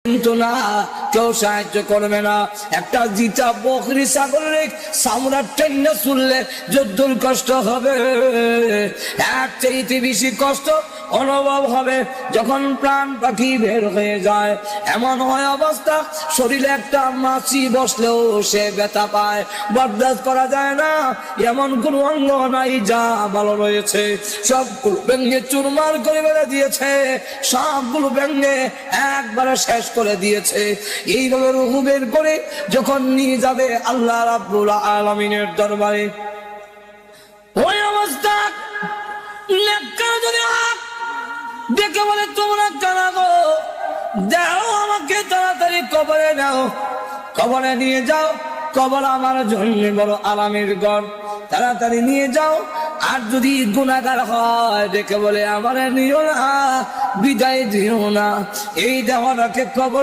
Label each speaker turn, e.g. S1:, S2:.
S1: কিন্তু না, কেউ সাহায্য করবে না। একটা জিতা বকরি ছাগলের চামড়া টেনে চুললে যদ্দুর কষ্ট হবে, এক চাইতে বেশি কষ্ট অনুভব হবে যখন প্রাণ পাখি বের হয়ে যায়। এমন হয় অবস্থা, শরীরে একটা মাছি বসলেও সে ব্যথা পায়, বরদাস্ত করা যায় না। এমন কোন অঙ্গ নাই যা ভালো রয়েছে, সবগুলো ভেঙে চুরমার করে বেড়ে দিয়েছে, সবগুলো ভেঙে একবারে শেষ করে দিয়েছে। এইভাবে রূহ বের করে যখন নিয়ে যাবে আল্লাহ রাব্বুল আলামিনের দরবারে, ওই অবস্থা নেককার যদি দেখে বলে, তোমরা কারা গো, দাও আমাকে তাড়াতাড়ি কবরে নাও, কবরে নিয়ে যাও, কবর আমার জন্য বড় আরামের ঘর, তাড়াতাড়ি নিয়ে যাও। আর যদি গুনাহগার হয় দেখে বলে, আমার নিও না, বিদায় দিও না, এই দেওয়াটাকে কবর